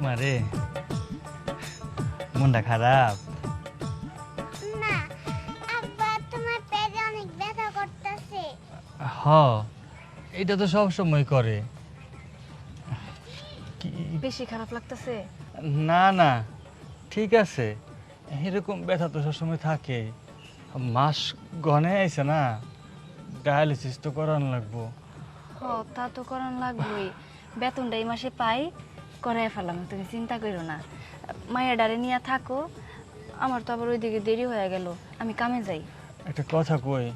মারে মনটা খারাপ। না আব্বা, তোমার পেটে অনেক ব্যথা করতেছে। হ, এটা তো সব সময় করে। কি? বেশি খারাপ লাগতেছে? না না, ঠিক আছে। এরকম ব্যথা তো সবসময় থাকে। মাস গনে আইছে না, ডায়ালিসিস তো করানো লাগবো। হ, তা তো করান লাগবেই। বেতনটা এই মাসে পাই, করাই ফেলাম, তুমি চিন্তা করো না। মায়ের ডারে নিয়ে থাকো, আমার তো আবার ওইদিকে দেরি হয়ে গেল, আমি কামে যাই। একটা কথা কই,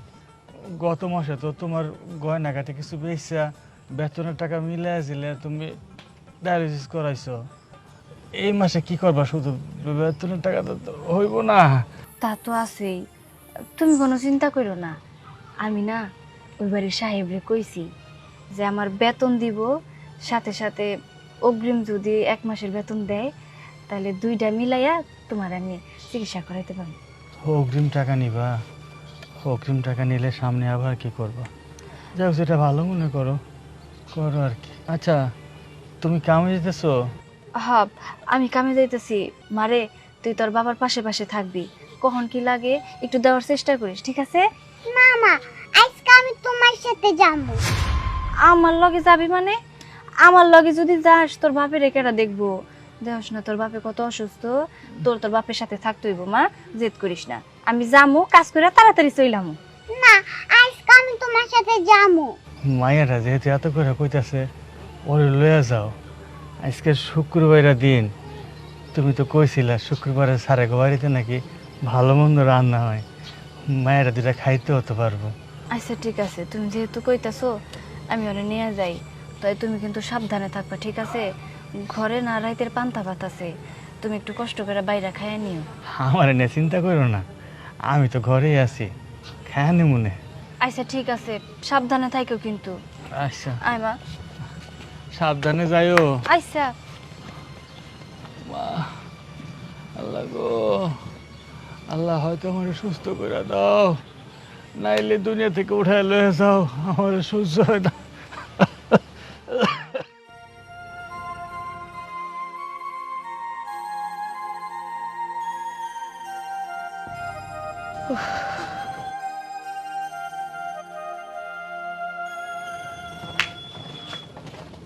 গত মাসে তো তোমার গয়নাঘাটে কিছু বেচা বেতনের টাকা মিলাই দিলে তুমি ডায়ালিসিস করাইছো। এই মাসে কি করবা? শুধু বেতনের টাকা তো হইব না। তা তো আছেই, তুমি কোনো চিন্তা করো না। আমি না ওই বাড়ির সাহেবরে কইছি যে আমার বেতন দিব, সাথে সাথে অগ্রিম যদি 1 মাসের বেতন দেয়, তাহলে 2টা মিলাইয়া তোমার আমি চিকিৎসা করাইতে পারবো। অগ্রিম টাকা নিবা? অগ্রিম টাকা নিলে সামনে আবার কি করবা? যাও, যেটা ভালো মনে করো করো আর কি। আচ্ছা, তুমি কামে যেতেছো? হ্যাঁ, আমি কামে যাইতেছি। মারে, তুই তোর বাবার পাশে পাশে থাকবি, কখন কি লাগে একটু দেওয়ার চেষ্টা করিস, ঠিক আছে? না মা, আজকে আমি তোমার সাথে যাবো। আমার লগে যাবি মানে? আমার লগে যদি যাস, তোর বাপের একেটা দেখবো। দেখস না তোর বাপে কত অসুস্থ, তোর বাপের সাথে থাকতে হইব। মা, জেদ করিস না, আমি যামু, কাজ করে তাড়াতাড়ি চইলামু। না, আজকে আমি তোমার সাথে যাবো। মায়েরা যেহেতু এত করে কইতাছে, ওরে লইয়া যাও। আজকে শুক্রবারের দিন, তুমি তো কইছিলা শুক্রবারে সারে বাড়িতে নাকি ভালো মন্দ রান্না হয়, মায়েরা দুটা খাইতে হতে পারবো। আচ্ছা ঠিক আছে, তুমি যেহেতু কইতাছো, আমি ওরে নিয়ে যাই। তাই তুমি কিন্তু সাবধানে থাকবা, ঠিক আছে? ঘরে না রাইতের পান্তা ভাত আছে, তুমি একটু কষ্ট করে বাইরে খাইয়া নিও। আমার এনে চিন্তা করো না, আমি তো ঘরেই আছি, খায়ানি মনে। আচ্ছা ঠিক আছে, সাবধানে থাইকো কিন্তু। আচ্ছা, আয় মা। সাবধানে যাইও। আচ্ছা। আল্লাহ গো, আল্লাহ হয়তো আমার সুস্থ করে দাও, নাইলে দুনিয়া থেকে উঠায় লয়ে যাও, আমার সহ্য হয় না।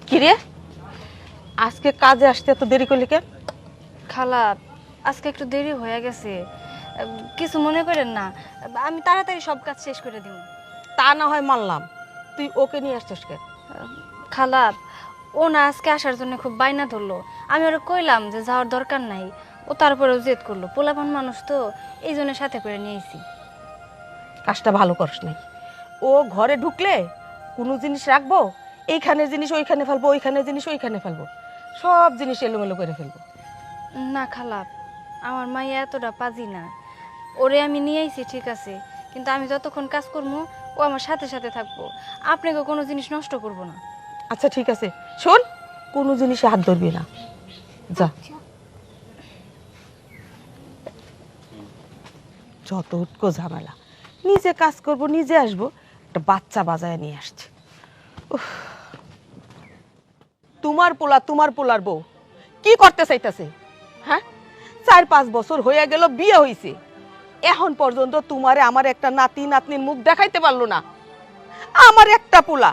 কিরে, আজকে কাজে আসতে এত দেরি করলি কেন? খালা, আজকে একটু দেরি হয়ে গেছে, কিছু মনে করেন না, আমি তাড়াতাড়ি সব কাজ শেষ করে দিব। তা না হয় মানলাম, তুই ওকে নিয়ে আসছিস কেন? খালা, ও না আজকে আসার জন্য খুব বায়না ধরলো। আমি ওরা কইলাম যে যাওয়ার দরকার নাই, ও তারপরেও জেদ করলো। পোলাপান মানুষ তো, এই জন্য সাথে করে নিয়েছি। কাজটা ভালো করিস নাই। ও ঘরে ঢুকলে কোনো জিনিস রাখবো, এইখানে জিনিস ওইখানে ফেলবো, ওইখানে জিনিস ওইখানে ফেলবো, সব জিনিস এলোমেলো করে ফেলবো। না খালা, আমার মাইয়া এতটা পাজি না। ওরে আমি নিয়ে আইছি ঠিক আছে, কিন্তু আমি যতক্ষণ কাজ করবো ও আমার সাথে সাথে থাকবো, আপনাকে কোনো জিনিস নষ্ট করব না। আচ্ছা ঠিক আছে, শোন, কোনো জিনিসে হাত ধরবি না, যা। যত উটকো ঝামেলা, নিজে কাজ করব, নিজে আসবো, একটা বাচ্চা বাজায় নিয়ে আসছে। উফ, তোমার পোলার বউ কি করতে চাইতেছে? হ্যাঁ, 4-5 বছর হয়ে গেল বিয়ে হইছে, এখন পর্যন্ত তোমারে আমার একটা নাতি নাতনির মুখ দেখাইতে পারলো না। আমার একটা পোলা,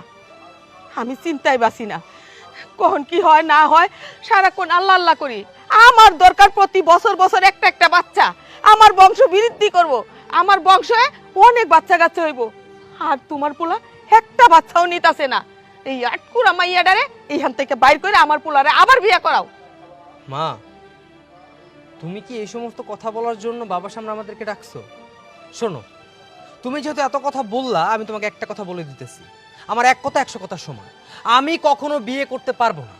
আমি চিন্তায় বাসি না, কখন কি হয় না হয়, সারাক্ষণ আল্লাহ আল্লাহ করি। আমার দরকার প্রতি বছর বছর একটা একটা বাচ্চা, আমার বংশ বৃদ্ধি করব, আমার বংশে অনেক বাচ্চা কাচ্চা হইব। আর তোমার পোলা একটা বাচ্চাও নিতাছে না। এই আটকুরা মাইয়াডারে এইখান থেকে বাইর করে আমার পোলারে আবার বিয়ে করাও। মা, তুমি কি এই সমস্ত কথা বলার জন্য বাবার সামনে আমাদেরকে ডাকছো? শোনো, তুমি যেহেতু এত কথা বললা, আমি তোমাকে একটা কথা বলে দিতেছি, আমার এক কথা 100 কথার সমান। আমি কখনো বিয়ে করতে পারবো না,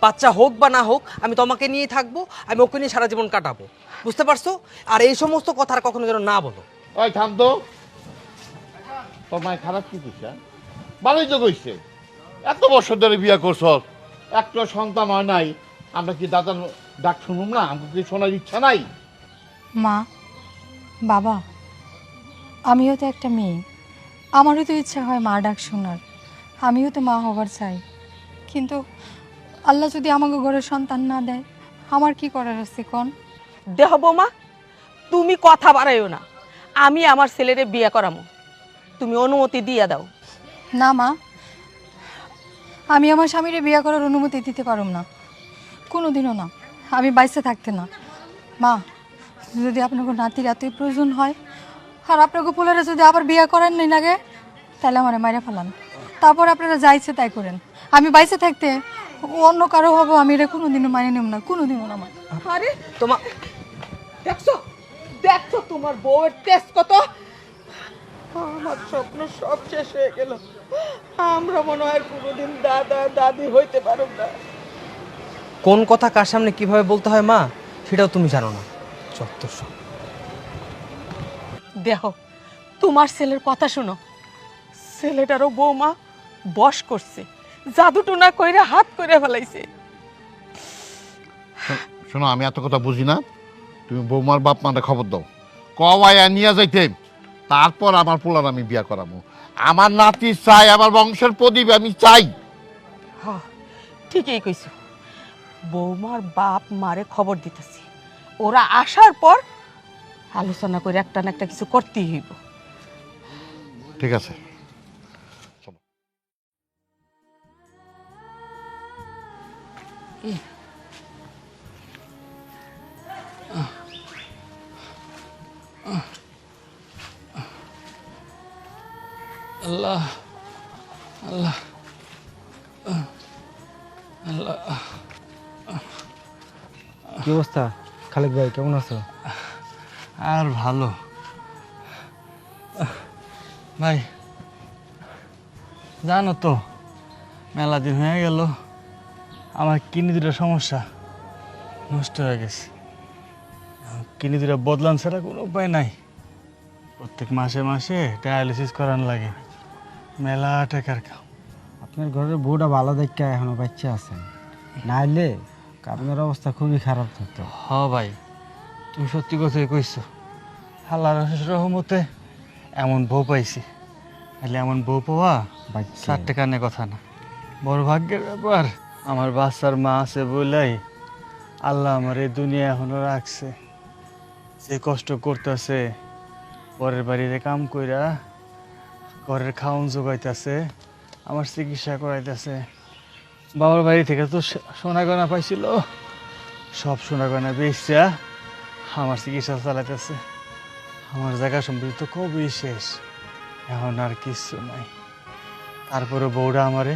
বাচ্চা হোক বা না হোক, আমি তোমাকে নিয়েই থাকবো, আমি ওকে নিয়ে সারা জীবন কাটাবো, বুঝতে পারছো? আর এই সমস্ত কথা আর কখনো যেন না বলো। ওই থাম তো, তোর মায় খারাপ কি কইছে? ভালোই তো কইছে, এত বছর ধরে বিয়ে করছ, একটা সন্তান হয় নাই, আমরা কি দাদার ডাক শুনুম না? আমাকে কি শোনার ইচ্ছা নাই? মা, বাবা, আমিও তো একটা মেয়ে, আমারও তো ইচ্ছা হয় মা ডাক শোনার, আমিও তো মা হবার চাই। কিন্তু আল্লাহ যদি আমাকে ঘরে সন্তান না দেয়, আমার কি করার আছে কোন? দেহ বৌমা, তুমি কথা বাড়াইও না। আমি আমার ছেলেরে বিয়ে করামো, তুমি অনুমতি দিয়ে দাও। না মা, আমি আমার স্বামীরে বিয়ে করার অনুমতি দিতে পারুম না, কোনোদিনও না, আমি বাইসে থাকতে না। মা, যদি আপনাকে নাতির এতই প্রয়োজন হয় আর আপনাকে পোলারে যদি আবার বিয়ে করেন নাই লাগে, তাহলে আমার মাইরা ফেলান, তারপর আপনারা যা ইচ্ছে তাই করেন। আমি বাইসে থাকতে অন্য কারো হবো আমি এটা কোনোদিনও মাইনে নেব না, কোনোদিনও না মা। আরে তোমার দেখছো, দেখছো তোমার বউয়ের তেজ কত। আমার স্বপ্ন সব শেষ হয়ে গেল। আমরা মনে হয় কোনোদিন দাদা দাদি হইতে পারব না। কোন কথা কার সামনে কিভাবে বলতে হয় মা, সেটাও তুমি জানো না। যত সব। দেখো, তোমার ছেলের কথা শোনো। ছেলেটারও বৌমা বশ করছে, জাদুটুনা কইরা হাত কইরা ফেলাইছে। শোনো, আমি এত কথা বুঝি না। তুমি বৌমার বাপ মাটা খবর দাও, কওয়াইয়া নিয়ে যাইতে, তারপর আমার পোলার আমি বিয়া করাবো। আমার নাতি চাই, আমার বংশের প্রদীপ আমি চাই। হ্যাঁ, ঠিকই কইছো। বৌমার বাপ মারে খবর দিতেছি, ওরা আসার পর আলোচনা করে একটা না একটা কিছু করতেই হইব। ঠিক আছে। আল্লাহ আল্লাহ আল্লাহ। কি অবস্থা খালেক ভাই, কেমন আছো? আর ভালো ভাই, জানো তো মেলা দিন হয়ে গেল আমার কিডনি দুটো সমস্যা নষ্ট হয়ে গেছে। কিডনি দুটো বদলান ছাড়া কোনো উপায় নাই। প্রত্যেক মাসে মাসে ডায়ালিসিস করান লাগে, মেলা টাকার কাম। আপনার ঘরের বউটা ভালো দেখে এখনো বাচ্চা আছেন, না হলে আপনার অবস্থা খুবই খারাপ থাকতো। হ ভাই, তুমি সত্যি কথাই কইছো। আল্লাহর রহমতে এমন বউ পাইছি, তাহলে এমন বউ পাওয়া বাচ্চা 4 টাকা নিয়ে কথা না, বড় ভাগ্যের ব্যাপার। আমার বাচ্চার মা আছে বলেই আল্লাহ আমার এই দুনিয়া এখনো রাখছে। যে কষ্ট করতেছে, পরের বাড়িতে কাম কইরা ঘরের খাওন জোগাইতেছে, আমার চিকিৎসা করাইতেছে। বাবার বাড়ি থেকে তো সোনা গয়না পাইছিল, সব সোনা গয়না বেচা আমার চিকিৎসা চালাইতেছে। আমার জায়গা সম্পত্তি তো কবই শেষ, এখন আর কিচ্ছু নাই। তারপরে বউরা আমারে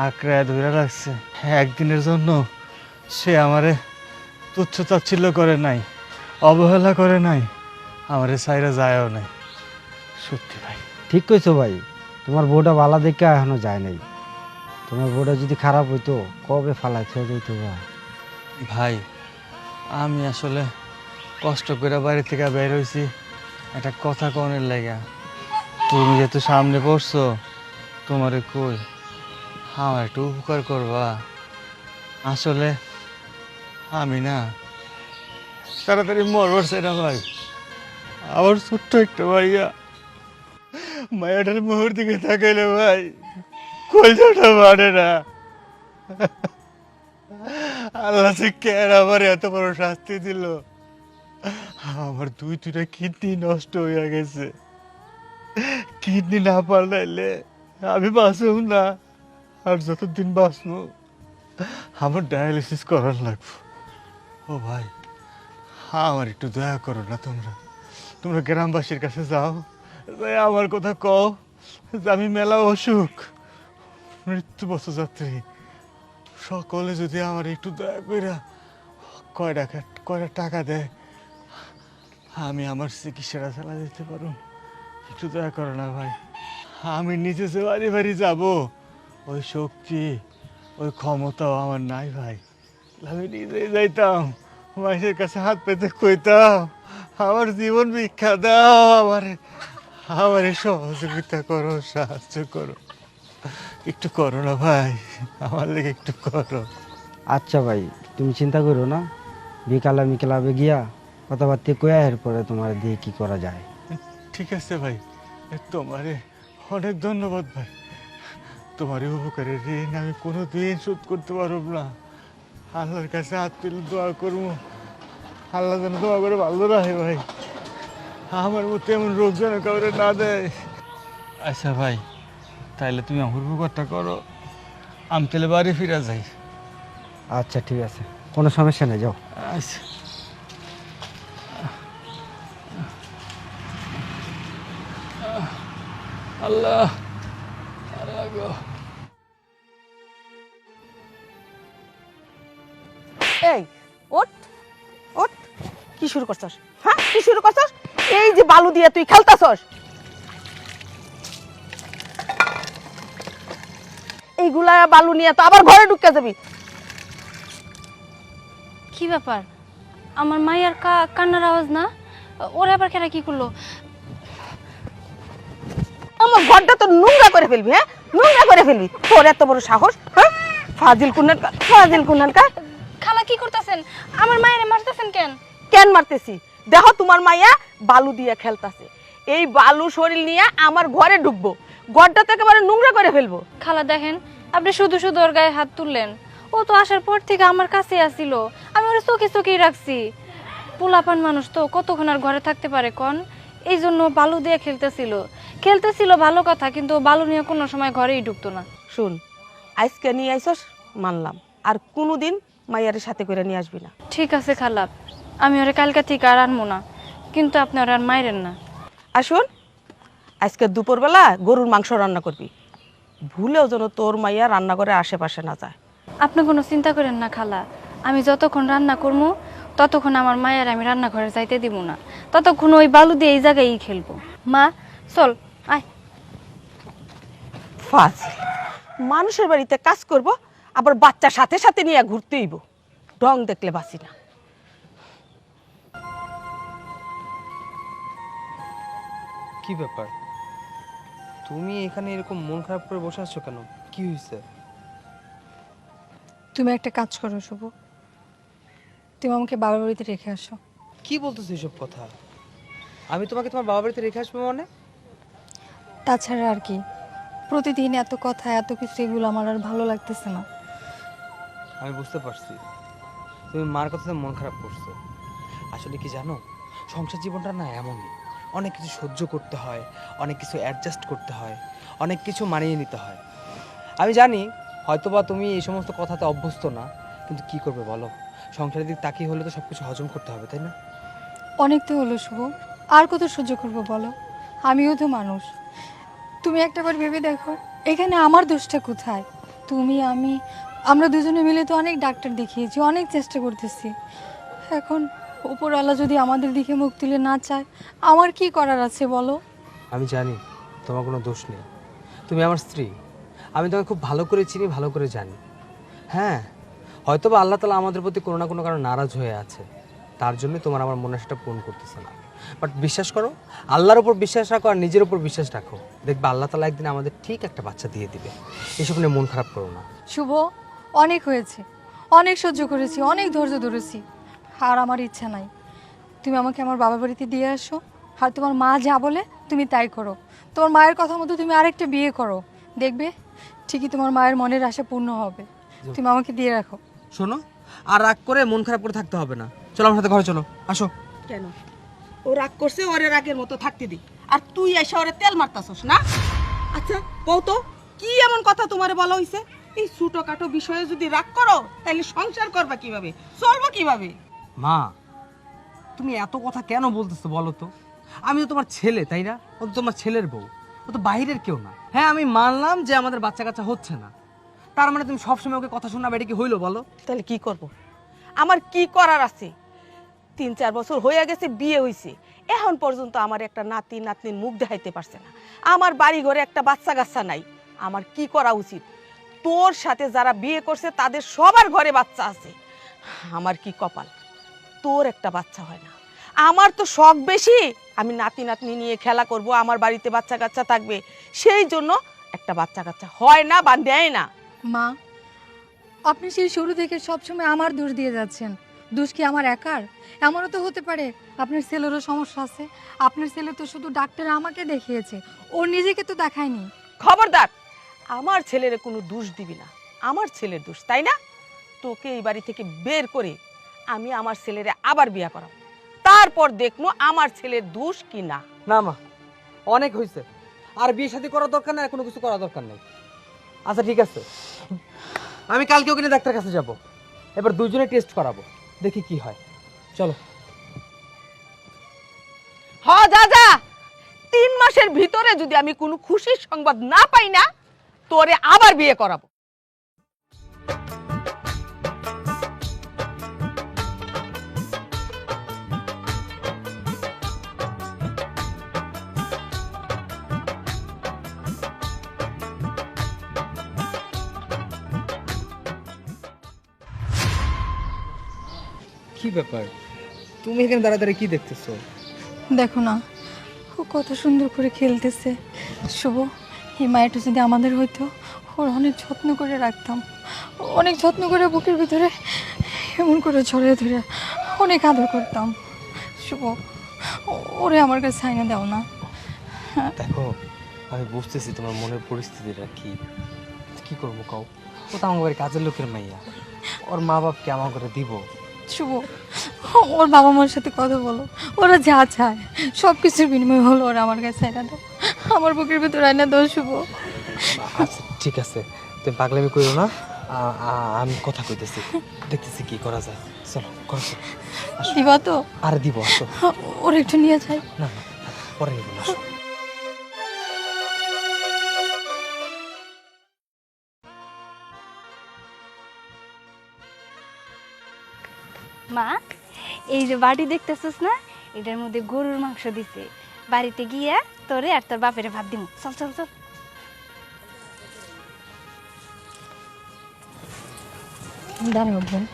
আঁকড়ায় ধরে রাখছে। একদিনের জন্য সে আমারে তুচ্ছ তাচ্ছিল্য করে নাই, অবহেলা করে নাই, আমারে সাইরা যায়ও নাই। সত্যি ভাই। ঠিক কইছো ভাই, তোমার বউটা ভালো দেখে এখনো যায় নাই। তোমার বউটা যদি খারাপ হইতো কবে ফালাই ছেড়ে যাইতো বা। ভাই, আমি আসলে কষ্ট করে বাড়ি থেকে বের হয়েছি একটা কথা কনের লাগা। তুমি যেহেতু সামনে পড়ছো, তোমারে কই আমার একটু উপকার করবা। আসলে আমি না তাড়াতাড়ি মরবার সেটা ভাই। আমার ছোট্ট একটা ভাইয়া, মায়াটার মোহর দিকে তাকাইলে ভাই কলজাটা বাড়ে না। আল্লাহ যে কেন আমার এত বড় শাস্তি দিল। আমার দুইটা কিডনি নষ্ট হয়ে গেছে, কিডনি না পাল্টাইলে আমি বাঁচব না। আর যতদিন বাঁচবো আমার ডায়ালিসিস করার লাগবে। ও ভাই, আমার একটু দয়া করো না। তোমরা গ্রামবাসীর কাছে যাও, যাই আমার কথা কও যে আমি মেলা অসুখ, মৃত্যু পথযাত্রী। সকলে যদি আমার একটু দয়া কইরা কয়টা টাকা দেয়, আমি আমার চিকিৎসাটা চালা দিতে পারো। একটু দয়া করো না ভাই। আমি নিজে যে বাড়ি বাড়ি যাবো, ওই শক্তি ওই ক্ষমতাও আমার নাই ভাই। আমি নিজেই যাইতাম, মাইসের কাছে হাত পেতে কইতাম আমার জীবন ভিক্ষা দাও, আমার সহযোগিতা করো, সাহায্য করো। একটু করো না ভাই, আমার লেগে একটু করো। আচ্ছা ভাই, তুমি চিন্তা করো না, বিকালে আমি ক্লাবে গিয়া কথাবার্তা কয়ে এরপরে তোমার দিয়ে কি করা যায়। ঠিক আছে ভাই, তোমারে অনেক ধন্যবাদ ভাই। তোমার এই উপকারের ঋণ আমি কোনোদিন শোধ করতে পারব না। আল্লাহর কাছে হাত তুলে দোয়া করবো, আল্লাহ যেন দোয়া করে ভালো রাখে ভাই, আমার মতো এমন রোগ যেন কাউরে না দেয়। আচ্ছা ভাই, তাইলে তুমি আমার উপকারটা করো, আমি তাহলে বাড়ি ফিরে যাই। আচ্ছা ঠিক আছে, কোনো সমস্যা নেই, যাও। আচ্ছা। আল্লাহ, আল্লাহ গো। এই ওঠ ওঠ, কি শুরু করছস? হ্যাঁ, কি শুরু করছস? এই যে বালু দিয়ে তুই খেলতাছস, এইগুলা বালু নিয়ে তো আবার ঘরে ঢুকে যাবি। কি ব্যাপার? আমার মায়ের কান্নার আওয়াজ না? ওরা আবার কেন কি করলো? আমার ঘরটা তো নোংরা করে ফেলবি, হ্যাঁ নোংরা করে ফেলবি, তোর এত বড় সাহস? হ্যাঁ, ফাজিল কুনানকার, ফাজিল কুনানকার। খালা কি করতেছেন? আমার মায়ের মারতেছেন কেন? কেন মারতেছি? দেখো তোমার মাইয়া বালু দিয়ে খেলতাছে, এই বালু শরীর নিয়ে আমার ঘরে ঢুকবো, ঘরটা তো একেবারে নোংরা করে ফেলবো। খালা দেখেন, আপনি শুধু শুধু ওর গায়ে হাত তুললেন। ও তো আসার পর থেকে আমার কাছে আসিল, আমি ওরা চোখে চোখেই রাখছি। পোলাপান মানুষ তো কতক্ষণ আর ঘরে থাকতে পারে কোন? এই জন্য বালু দিয়ে খেলতেছিল ভালো কথা, কিন্তু ও বালু নিয়ে কোনো সময় ঘরেই ঢুকতো না। শুন, আজকে নিয়ে আইসস মানলাম, আর কোনোদিন মাইয়ারের সাথে করে নিয়ে আসবি না। ঠিক আছে খালা, আমি ওরে কালকা থেকে আর আনবো না, কিন্তু আপনি ওরা আর মাইরেন না। আর শোন, আজকে দুপুরবেলা গরুর মাংস রান্না করবি, ভুলেও যেন তোর মাইয়া রান্নাঘরের আশেপাশে না যায়। আপনি কোনো চিন্তা করেন না খালা, আমি যতক্ষণ রান্না করবো ততক্ষণ আমার মায়ের আমি রান্নাঘরে যাইতে দিব না, ততক্ষণ ওই বালু দিয়ে এই জায়গায় খেলবো। মা চল আয়। ফাজিল, মানুষের বাড়িতে কাজ করব, আবার বাচ্চা সাথে সাথে নিয়ে ঘুরতে হইব, ঢং দেখলে বাসি না। কি ব্যাপার, তুমি এখানে এরকম মন খারাপ করে বসে আছো কেন? কি হয়েছে? তুমি একটা কাজ করো শুভ, তুমি আমাকে বাবার বাড়িতে রেখে আসো। কি বলতেছো এসব কথা? আমি তোমাকে তোমার বাবা বাড়িতে রেখে আসবো মানে? তাছাড়া আর কি, প্রতিদিন এত কথা এত কিছু, এগুলো আমার আর ভালো লাগতেছে না। আমি বুঝতে পারছি তুমি মার কথাতে মন খারাপ করছো। আসলে কি জানো, সংসার জীবনটা না এমনই, অনেক কিছু সহ্য করতে হয়, অনেক কিছু অ্যাডজাস্ট করতে হয়, অনেক কিছু মানিয়ে নিতে হয়। আমি জানি হয়তোবা তুমি এই সমস্ত কথাতে অভ্যস্ত না, কিন্তু কি করবে বলো, সংসারের দিক তাকিয়ে হলে তো সব কিছু হজম করতে হবে, তাই না? অনেক তো হলো শুভ, আর কত সহ্য করবো বলো, আমিও তো মানুষ। তুমি একটাবার ভেবে দেখো, এখানে আমার দোষটা কোথায়? তুমি আমরা দুজনে মিলে তো অনেক ডাক্তার দেখিয়েছি, অনেক চেষ্টা করতেছি। এখন উপরওয়ালা যদি আমাদের দিকে মুখ তুলে না চায়, আমার কি করার আছে বলো? আমি জানি তোমার কোনো দোষ নেই, তুমি আমার স্ত্রী, আমি তোমাকে খুব ভালো করে চিনি, ভালো করে জানি। হ্যাঁ, হয়তোবা আল্লাহ তাআলা আমাদের প্রতি কোনো না কোনো কারণে নারাজ হয়ে আছে, তার জন্য তোমার আমার মনে সেটা পূরণ করতেছে না। বাট বিশ্বাস করো, আল্লাহর উপর বিশ্বাস রাখো আর নিজের উপর বিশ্বাস রাখো, দেখবে আল্লাহ তাআলা একদিন আমাদের ঠিক একটা বাচ্চা দিয়ে দিবে। এসব নিয়ে মন খারাপ করো না। শুভ, অনেক হয়েছে, অনেক সহ্য করেছি, অনেক ধৈর্য ধরেছি, আর আমার ইচ্ছা নাই। তুমি আমাকে আমার বাবার বাড়িতে দিয়ে আসো, আর তোমার মা যা বলে তুমি তাই করো। তোমার মায়ের কথা মতো তুমি আরেকটা বিয়ে করো, দেখবে ঠিকই তোমার মায়ের মনের আশা পূর্ণ হবে। তুমি আমাকে দিয়ে রাখো। শোনো, আর রাগ করে মন খারাপ করে থাকতে হবে না, চলো আমার সাথে ঘরে চলো, আসো। কেন? ও রাগ করছে, ওরে রাগের মতো থাকতে দি, আর তুই এসে ওরে তেল মারতাছস না? আচ্ছা কও তো, কি এমন কথা তোমারে বলা হইছে? এই ছোটখাটো বিষয়ে যদি রাগ করো, তাহলে সংসার করবা কিভাবে, চলবা কিভাবে? মা, তুমি এত কথা কেন বলতেছো বলো তো? আমি তো তোমার ছেলে, তাই না? ও তো তোমার ছেলের বউ, ও তো বাইরের কেউ না। হ্যাঁ, আমি মানলাম যে আমাদের বাচ্চা কাচ্চা হচ্ছে না, তার মানে তুমি সবসময় ওকে কথা শোনাবে, এটা কি হইলো বলো? তাহলে কি করব? আমার কি করার আছে? 3-4 বছর হয়ে গেছে, বিয়ে হইছে, এখন পর্যন্ত আমার একটা নাতি নাতনির মুখ দেখাইতে পারছে না, আমার বাড়ি ঘরে একটা বাচ্চা কাচ্চা নাই। আমার কি করা উচিত? তোর সাথে যারা বিয়ে করছে তাদের সবার ঘরে বাচ্চা আছে, আমার কি কপাল, তোর একটা বাচ্চা হয় না। আমার তো শখ বেশি, আমি নাতি নাতনি নিয়ে খেলা করব, আমার বাড়িতে বাচ্চা কাচ্চা থাকবে, সেই জন্য একটা বাচ্চা কাচ্চা হয় না বা নেয় না। মা, আপনি সেই শুরু থেকে সবসময় আমার দোষ দিয়ে যাচ্ছেন। দোষ কি আমার একার? এমনও তো হতে পারে আপনার ছেলেরও সমস্যা আছে। আপনার ছেলে তো শুধু ডাক্তার আমাকে দেখিয়েছে, ওর নিজেকে তো দেখায়নি। খবরদার, আমার ছেলের কোনো দোষ দিবি না, আমার ছেলের দোষ, তাই না? তোকে এই বাড়ি থেকে বের করে আমি আমার ছেলেরে আবার বিয়া করাবো, তারপর দেখবো আমার ছেলের দোষ কি না। না মা, অনেক হয়েছে, আর বিয়ে শাদী করার দরকার নাই, আর কোনো কিছু করার দরকার নেই। আচ্ছা ঠিক আছে, আমি কালকে ওখানে ডাক্তার কাছে যাব, এবার দুজনে টেস্ট করাবো, দেখি কি হয়। চলো। যা যা, 3 মাসের ভিতরে যদি আমি কোনো খুশির সংবাদ না পাই না, তোরে আবার বিয়ে করাবো। কি ব্যাপার, তুমি এখানে দাঁড়া দাঁড়িয়ে কি দেখতেছো? দেখো না, ও কত সুন্দর করে খেলতেছে। শুভ, এই মায়াটা যদি আমাদের হইতো, ওর অনেক যত্ন করে রাখতাম, অনেক যত্ন করে বুকের ভিতরে এমন করে ছড়িয়ে ধরে অনেক আদর করতাম। শুভ, ওরে আমার কাছে ছাইনা দাও না। দেখো, আমি বুঝতেছি তোমার মনের পরিস্থিতিটা কি, কি করবো কও? ও তো আমার বাড়ির কাজের লোকের মাইয়া, ওর মা বাপকে আমার করে দিব? শুভ, ওর বাবা মার সাথে কথা বলো, ওরা যা চায় সব কিছুর বিনিময় হলো ওরা আমার কাছে আইনা দাও, আমার বুকের ভিতরে আইনা দাও। শুভ, আচ্ছা ঠিক আছে, তুমি পাগলামি করো না, আমি কথা কইতেছি, দেখতেছি কি করা যায়। চলো করো, দিবা তো? আর দিব, আসো। ওর একটু নিয়ে যাই। না না, পরে নিব না, আসো। মা, এই যে বাটি দেখতেছিস না, এটার মধ্যে গরুর মাংস দিছে, বাড়িতে গিয়া তোরে আর তোর বাপের ভাত দিমু। চল চল চল। দাঁড়াও বোন।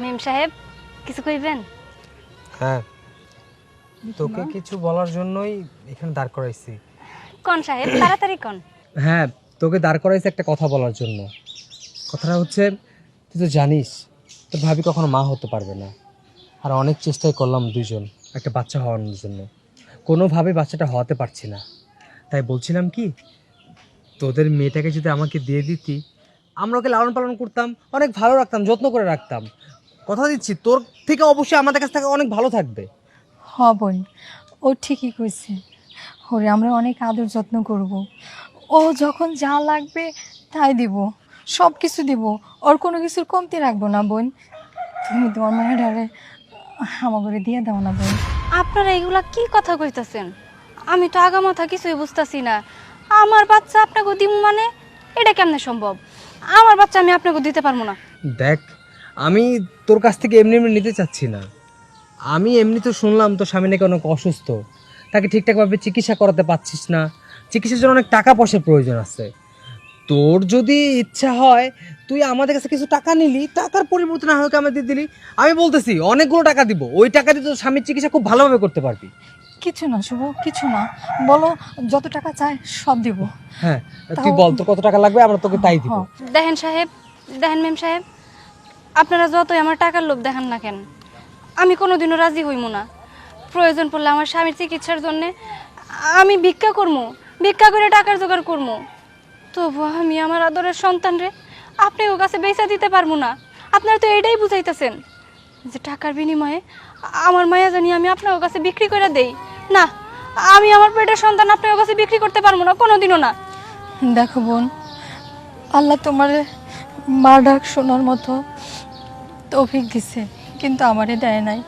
মেম সাহেব, কিছু কইবেন? হ্যাঁ, তোকে কিছু বলার জন্যই এখানে দাঁড় করাইছি। কোন সাহেব, তাড়াতাড়ি কোন। হ্যাঁ, তোকে দাঁড় করাইছি একটা কথা বলার জন্য। কথাটা হচ্ছে, তুই তো জানিস তোর ভাবি কখনো মা হতে পারবে না, আর অনেক চেষ্টাই করলাম দুইজন একটা বাচ্চা হওয়ানোর জন্য, কোনোভাবে বাচ্চাটা হওয়াতে পারছি না। তাই বলছিলাম কি, তোদের মেয়েটাকে যদি আমাকে দিয়ে দিতি, আমরা ওকে লালন পালন করতাম, অনেক ভালো রাখতাম, যত্ন করে রাখতাম। কথা দিচ্ছি, তোর থেকে অবশ্যই আমাদের কাছ থেকে অনেক ভালো থাকবে। হ বোন, ও ঠিকই কইছে, ওরে আমরা অনেক আদর যত্ন করব, ও যখন যা লাগবে তাই দিব, সব কিছু দিব, ওর কোনো কিছুর কমতি রাখবো না বোন। তুমি তোমার মায়েরারে আমাকে দিয়ে দাও না বোন। আপনারা এগুলা কি কথা কইতাছেন? আমি তো আগা মাথা কিছুই বুঝতাছি না। আমার বাচ্চা আপনাকে দিমু মানে এটা কেমনে সম্ভব? আমার বাচ্চা আমি আপনাকে দিতে পারবো না। দেখ, আমি তোর কাছ থেকে এমনি এমনি নিতে চাচ্ছি না। আমি এমনি তো শুনলাম তোর স্বামী নাকি অনেক অসুস্থ, তাকে ঠিকঠাকভাবে চিকিৎসা করাতে পারছিস না, চিকিৎসার জন্য অনেক টাকা পয়সার প্রয়োজন আছে। তোর যদি ইচ্ছা হয় তুই আমাদের কাছে কিছু টাকা নিলি, টাকার পরিবর্তন না হোক আমাদের দিলি, আমি বলতেছি অনেকগুলো টাকা দিব, ওই টাকা দিয়ে তোর স্বামীর চিকিৎসা খুব ভালোভাবে করতে পারবি। কিছু না শুভ, কিছু না, বলো যত টাকা চায় সব দিব। হ্যাঁ, তুই বল তোর কত টাকা লাগবে, আমরা তোকে তাই দিব। দেখেন সাহেব, দেখেন মেম সাহেব, আপনারা যতই আমার টাকার লোভ দেখান না কেন, আমি কোনোদিনও রাজি হইমু না। প্রয়োজন পড়লে আমার স্বামীর চিকিৎসার জন্যে আমি ভিক্ষা করবো, ভিক্ষা করে টাকার জোগাড় করবো। তবু আমি আমার আদরের সন্তানরে আপনি ওর কাছে বেচা দিতে পারবো না। আপনারা তো এটাই বুঝাইতেছেন যে টাকার বিনিময়ে আমার মায়া জানি আমি আপনার কাছে বিক্রি করে দেই। না, আমি আমার পেটের সন্তান আপনার কাছে বিক্রি করতে পারবো না, কোনোদিনও না। দেখো বোন, আল্লাহ তোমার মা ডাক শোনার মতো তৌফিক দিছে, কিন্তু আমারে দেয় নাই।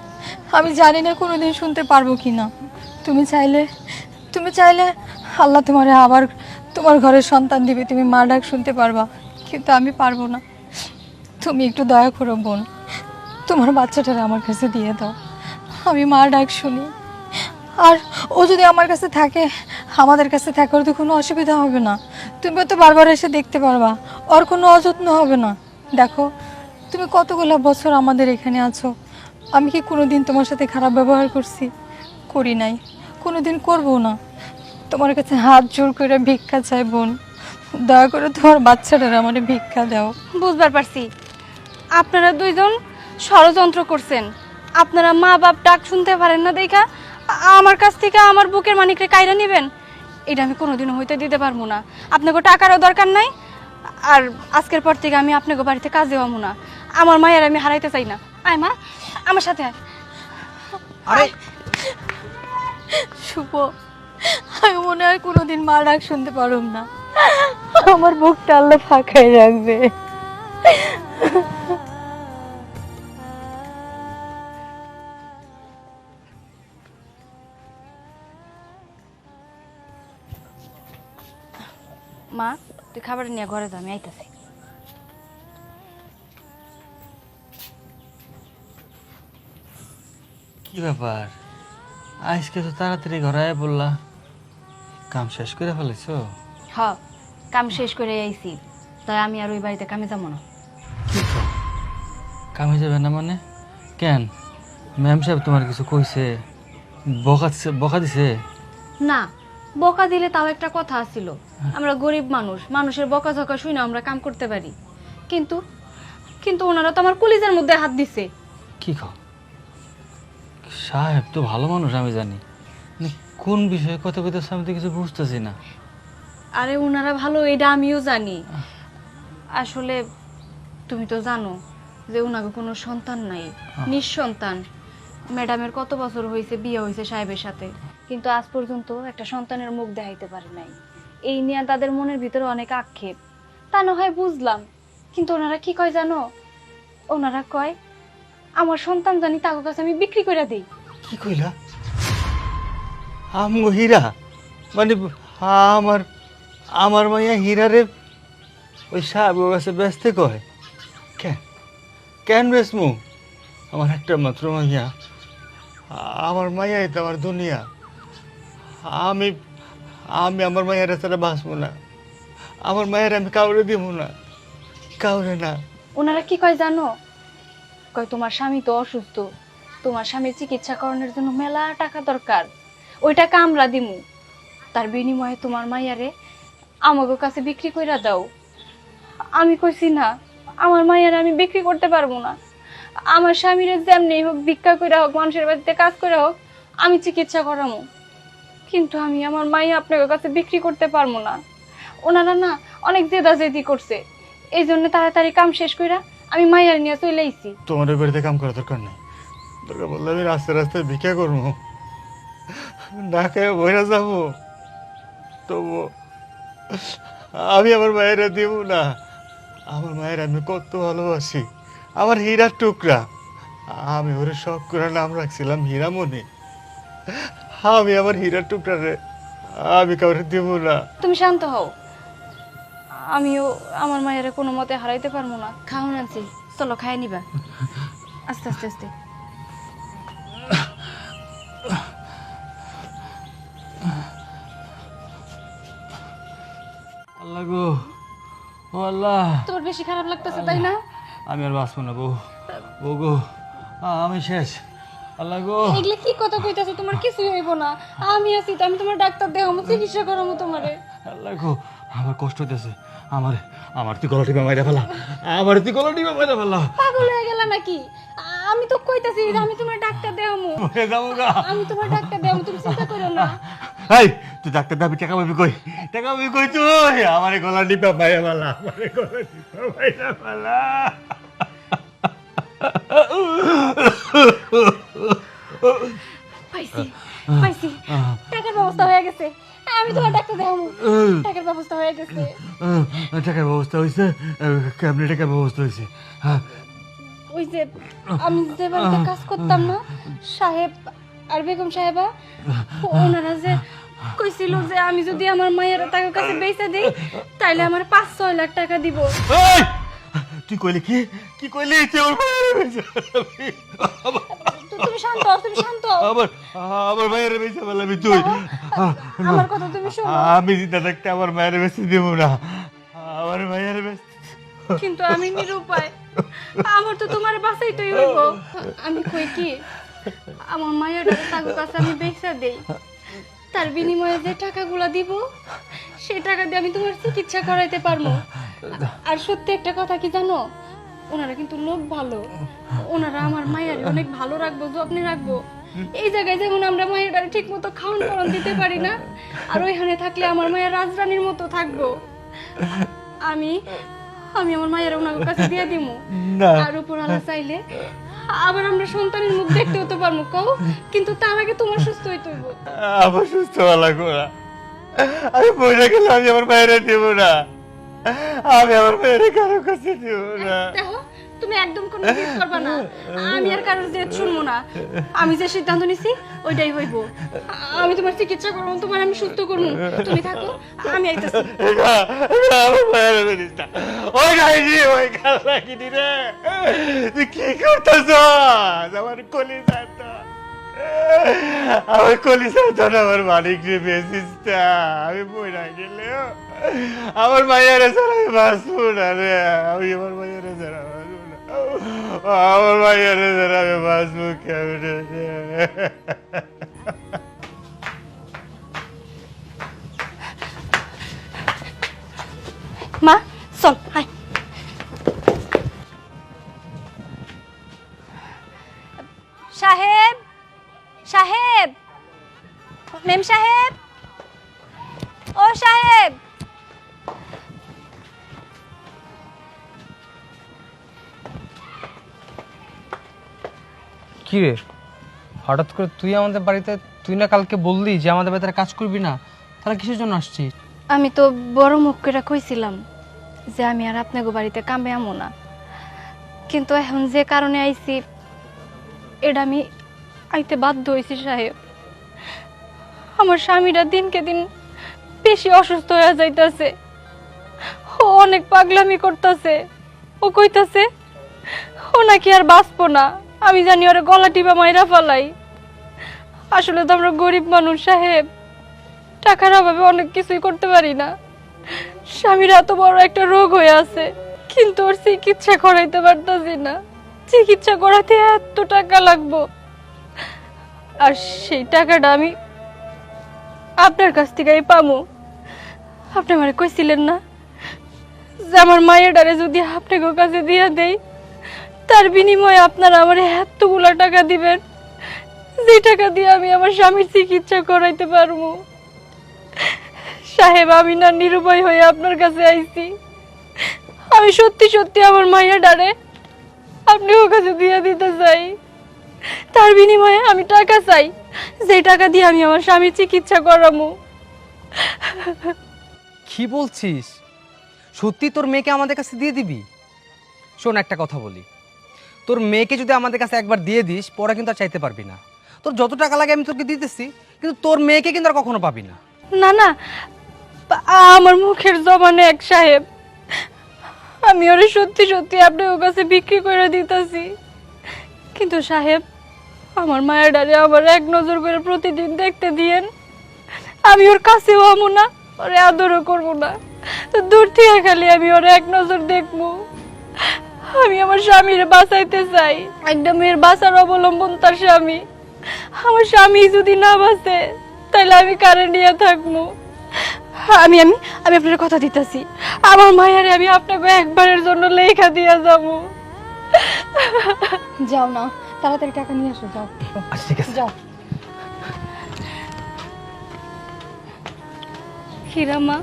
আমি জানি না কোনোদিন শুনতে পারবো কি না। তুমি চাইলে আল্লাহ তোমারে আবার তোমার ঘরের সন্তান দিবে, তুমি মা ডাক শুনতে পারবা, কিন্তু আমি পারবো না। তুমি একটু দয়া করো বোন, তোমার বাচ্চাটারে আমার কাছে দিয়ে দাও, আমি মা ডাক শুনি। আর ও যদি আমার কাছে থাকে, আমাদের কাছে থাকে, ওর তো কোনো অসুবিধা হবে না। তুমি তো বারবার এসে দেখতে পারবা, ওর কোনো অযত্ন হবে না। দেখো, তুমি কতগুলো বছর আমাদের এখানে আছো, আমি কি কোনোদিন তোমার সাথে খারাপ ব্যবহার করছি? করি নাই, কোনোদিন করবো না। তোমার কাছে হাত জোর করে ভিক্ষা চাই বোন, দয়া করে তোমার বাচ্চাটার আমার ভিক্ষা দাও। বুঝবার পারছি, আপনারা দুইজন ষড়যন্ত্র করছেন। আপনারা মা বাপ ডাক শুনতে পারেন না দেখা আমার কাছ থেকে আমার বুকের মানিকরে কাইরা নেবেন, এটা আমি কোনোদিনও হইতে দিতে পারবো না। আপনাকে টাকারও দরকার নাই, আর আজকের পর থেকে আমি আপনাকে বাড়িতে কাজে হবো না। আমার মায়ের আমি হারাইতে চাই না। আয় মা, আমার সাথে আয়। আরে শুভ, আমি মনে হয় কোনোদিন মা ডাক শুনতে পারব না। আমার বুকটা আল্লাহ ফাঁকাই রাখবে। মা, তুই খাবার নিয়ে ঘরে যা, আমি আইতাছি। কি ব্যাপার, আজকে তো তাড়াতাড়ি ঘরে আয় বললা, কাম শেষ করে ফেলেছো? হ, কাম শেষ করে আইছি, তাই আমি আর ওই বাড়িতে কামে যাবো না। কি তো কামে যাবে না মানে? কেন, ম্যাম সাহেব তোমার কিছু কইছে? বকা দিছে? না, বকা দিলে তাও একটা কথা আছিল, আমরা গরিব মানুষ, মানুষের বকাঝকা শুনে আমরা কাম করতে পারি। কিন্তু কিন্তু ওনারা তো আমার কলিজার মধ্যে হাত দিছে। কি কও? সাহেব তো ভালো মানুষ আমি জানি, মানে কোন বিষয়ে কথা কইতেছে আমি তো কিছু বুঝতেছি না। আরে ওনারা ভালো, এটা আমিও জানি। আসলে তুমি তো জানো যে ওনাকে কোনো সন্তান নাই, নিঃসন্তান। ম্যাডামের কত বছর হয়েছে বিয়ে হয়েছে সাহেবের সাথে, কিন্তু আজ পর্যন্ত একটা সন্তানের মুখ দেখাইতে পারে নাই। এই নিয়ে তাদের মনের ভিতরে অনেক আক্ষেপ। তা না হয় বুঝলাম, কিন্তু ওনারা কি কয় জানো? ওনারা কয় আমার সন্তান জানি তার কাছে আমি বিক্রি করে দেই। কি কইলা? আমগো হীরা মানে আমার আমার মাইয়া হীরারে ওই সাহেবের কাছে বেচতে কয়? কেন কেন বেচমু? আমার একটা মাত্র মাইয়া, আমার মাইয়াই তো আমার দুনিয়া। আমি আমি আমার মায়ের ছাড়া বাঁচবো না, আমার মায়ের আমি কাউরে দিব না, কাউরে না। ওনারা কি কয় জানো? কয় তোমার স্বামী তো অসুস্থ, তোমার স্বামীর চিকিৎসা করানোর জন্য মেলা টাকা দরকার, ওই টাকা আমরা দিমু, তার বিনিময়ে তোমার মাইয়ারে আমাকে কাছে বিক্রি কইরা দাও। আমি কইছি না, আমার মাইয়ারে আমি বিক্রি করতে পারবো না। আমার স্বামীরে যেমনি হোক, ভিক্ষা কইরা হোক, মানুষের বাড়িতে কাজ করে হোক, আমি চিকিৎসা করামু, কিন্তু আমি আমার মাইয়া আপনার কাছে বিক্রি করতে পারবো না। ওনারা না অনেক জেদাজেদি করছে, এই জন্য তাড়াতাড়ি কাম শেষ কইরা আমি মাইয়ার নিয়ে চলে আইছি। তোমার ওই বাড়িতে কাম করা দরকার নেই, দরকার বললে আমি রাস্তায় রাস্তায় ভিক্ষা করবো, না খেয়ে বইরা যাবো, তবু আমি আমার মায়েরা দিব না। আমার মায়ের আমি কত ভালোবাসি, আমার হীরার টুকরা। আমি ওরে শখ করে নাম রাখছিলাম হীরামণি। আমি আমার হীরার টুকরারে আমি কাউরে দিব না। তুমি শান্ত হও, আমিও আমার মায়ের কোনো মতে হারাইতে পারবো না। খাওন আনছি, চলো খাই নিবা, আস্তে আস্তে আস্তে। আল্লাহ গো, ও আল্লাহ, তোমার বেশি খারাপ লাগতেছে তাই না? আমি আর বাঁচবো না বউ, বউ গো, আমি শেষ। আল্লাহ গো, এগুলো কি কথা কইতাছো? তোমার কিছুই হইব না, আমি আছি তো, আমি তোমার ডাক্তার দেখামু, চিকিৎসা করামু তোমারে। আল্লাহ গো, আমার কষ্ট হইতেছে, আমার আমার তুই গলা টিপা মাইরা ফেলা, আমার তুই গলা টিপা মাইরা ফেলা। পাগল হয়ে গেলা নাকি? আমি তো কইতাছি যে আমি তোমার ডাক্তার দেখামু, মরে যাবো গা। আমি তোমার ডাক্তার দেখামু, তুমি চিন্তা করো না। এই তুই ডাক্তার দাবি টাকা পাবি কই? টাকা পাবি কই তুই? আমার গলা টিপা মাইরা ফেলা, আমার গলা টিপা মাইরা ফেলা। পাইছি পাইছি, টাকার ব্যবস্থা হয়ে গেছে, আমি তোমার ডাক্তার দেখামু, টাকার ব্যবস্থা হয়ে গেছে। টাকার ব্যবস্থা হয়েছে? কেমনি টাকার ব্যবস্থা হয়েছে? হ্যাঁ, ওই যে আমি যে বাড়িতে কাজ করতাম না, সাহেব আর বেগম সাহেবা, ওনারা যে কইছিল যে আমি যদি আমার মায়ের টাকার কাছে বেচে দিই তাইলে আমার 5-6 লাখ টাকা দিব। এই, তুই কইলি কি? কি কইলি? তুই আমার মায়ের বেঁচে ফেলাবি? তুমি শান্ত হও, তুমি শান্ত হও। আমার মায়ের বেঁচে ফেলাবি তুই? আমার কথা তুমি শোনো। আমি জিন্দা থাকতে আমার মায়ের বেঁচে দিব না, আমার মায়ের বেঁচে। কিন্তু আমি নিরুপায়, আমার তো তোমার বাঁচাইতেই হইব। আমি কই কি, আমার মায়ের টাকার কাছে আমি বেচা দেই, তার বিনিময়ে যে টাকাগুলা দিব সেই টাকা দিয়ে আমি তোমার চিকিৎসা করাইতে পারবো। আর সত্যি একটা কথা কি জানো, ওনারা কিন্তু লোক ভালো, ওনারা আমার মায়ের অনেক ভালো রাখবো, যত্নে রাখবো। এই জায়গায় যেমন আমরা মায়ের ঠিক মতো খাওয়ান পরান দিতে পারি না, আর ওইখানে থাকলে আমার মায়ের রাজরানীর মতো থাকবো। আমি আমি আমার মায়ের ওনার কাছে দিয়ে দিমু না আর উপর আলা চাইলে আবার আমরা সন্তানের মুখ দেখতে হতে পারবো কও, কিন্তু তার আগে তোমার সুস্থ হইতে হইব। আমার সুস্থ হওয়া লাগবো না। আমি মরে গেলে আমি আমার মায়েরা দিব না, আমি আমার মায়েরা কারো কাছে দিব না। দেখো তুমি একদম কোনো জিদ করবা না, আমি আর কারোর জেদ শুনবো না। আমি যে সিদ্ধান্ত নিছি ওইটাই হইব। আমি তোমার চিকিৎসা করবো, তোমার আমি সুস্থ করবো, তুমি থাকো, আমি আইতাছি। আমার মায়েরা জানিস না, ওই গাইনি ওই কাল লাগিনি রে, তুই কি করতেছ? আমার কলিজা তো, আমার কলিজা তো আমার মালিক রে বেঁচিস না। আমি বইরা গেলেও আমার মায়েরা ছাড়া আমি বাঁচবো না রে, আমি আমার মায়েরা ছাড়া বাঁচবো না, আমার মায়েরা ছাড়া আমি বাঁচবো কেমনে রে? মা চল হাই। সাহেব, সাহেব, মেম সাহেব, ও সাহেব। কি রে, হঠাৎ করে তুই আমাদের বাড়িতে? তুই না কালকে বললি যে আমাদের বাড়িতে কাজ করবি না, তাহলে কিসের জন্য আসছিস? আমি তো বড় মুখ করে কইছিলাম যে আমি আর আপনাকে বাড়িতে কামে আমো না, কিন্তু এখন যে কারণে আইছি এটা আমি আইতে বাধ্য হয়েছি সাহেব। আমার স্বামীরা দিনকে দিন বেশি অসুস্থ হয়ে যাইতাছে, ও অনেক পাগলামি করতেছে। ও কইতাছে ও নাকি আর বাঁচবো না, আমি জানি ওরে গলা টিপা মাইরা ফালাই। আসলে তো আমরা গরিব মানুষ সাহেব, টাকার অভাবে অনেক কিছুই করতে পারি না। স্বামীর এত বড় একটা রোগ হয়ে আছে, কিন্তু ওর চিকিৎসা করাইতে পারতাছি না। চিকিৎসা করাতে এত টাকা লাগবো, আর সেই টাকাটা আমি আপনার কাছ থেকেই পাবো। আপনি আমারে কইছিলেন না যে আমার মায়ের ডারে যদি আপনাকে কাছে দিয়ে দেই, তার বিনিময়ে আপনারা আমার এতগুলা টাকা দিবেন, যে টাকা দিয়ে আমি আমার স্বামীর চিকিৎসা করাইতে পারবো। সাহেব, আমি না নিরুপায় হয়ে আপনার কাছে আইছি। আমি সত্যি সত্যি আমার মায়ের ডারে আপনি ওর কাছে দিয়ে দিতে চাই। তার বিনিময়ে আমি টাকা চাই, যে টাকা দিয়ে আমি আমার স্বামীর চিকিৎসা করাবো। কি বলছিস? সত্যি তোর মেয়েকে আমাদের কাছে দিয়ে দিবি? শোন, একটা কথা বলি, তোর মেয়েকে যদি আমাদের কাছে একবার দিয়ে দিস, পরে কিন্তু আর চাইতে পারবি না। তোর যত টাকা লাগে আমি তোকে দিতেছি, কিন্তু তোর মেয়েকে কিন্তু আর কখনো পাবি না। না না, আমার মুখের জবানে এক সাহেব, আমি ওরে সত্যি সত্যি আপনার কাছে বিক্রি করে দিতেছি। কিন্তু সাহেব, আমার মায়ের ডারে আমার এক নজর করে প্রতিদিন দেখতে দিয়েন। আমি ওর কাছেও আমো না, ওরে আদরও করবো না, তো দূর থেকে খালি আমি ওরে এক নজর দেখবো। আমি আমার স্বামীর বাঁচাইতে চাই। একটা মেয়ের বাঁচার অবলম্বন তার স্বামী। আমার স্বামী যদি না বাঁচে, তাহলে আমি কারে নিয়ে থাকবো? আমি আমি আমি আপনার কথা দিতেছি, আমার মায়ের আমি আপনাকে একবারের জন্য লেখা দিয়ে যাবো। যাও না, তাড়াতাড়ি টাকা নিয়ে আসো, যাও আচ্ছা ঠিক আছে। যাও। হিরামা,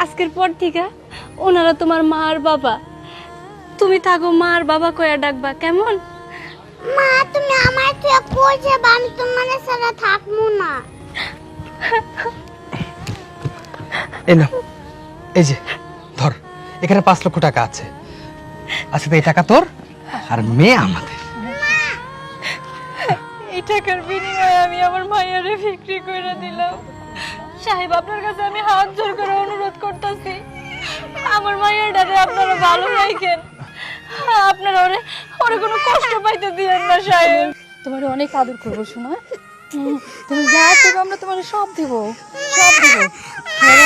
আজকের পর থেকে ওনারা তোমার মা আর বাবা। তুমি থাকো মা আর বাবা কয়া ডাকবা, কেমন? মা তুমি আমার থেকে কই যাবা? আমি তোমার সাথে থাকবো না। এই না, এই যে ধর, এখানে 5 লক্ষ টাকা আছে। আচ্ছা, তো এই টাকা তোর আর মেয়ে আমাদের। এই টাকার বিনিময়ে আমি আমার মায়েরে বিক্রি করে দিলাম। সাহেব, আপনার কাছে আমি হাত জোর করে অনুরোধ করতেছি, আমার মায়ের ডারে আপনারা ভালো রাখেন। আপনারা ওরে ওরে কোনো কষ্ট পাইতে দিয়েন না সাহেব। তোমার অনেক আদর করবো শোনা, তুমি যা দেবো আমরা তোমার সব দেবো, সব দেবো।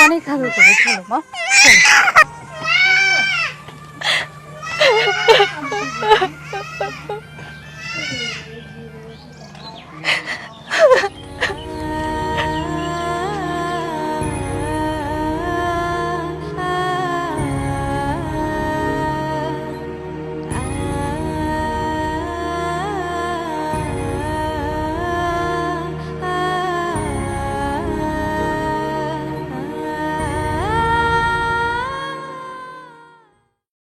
অনেক আদর করবো। চলো মা, চলো।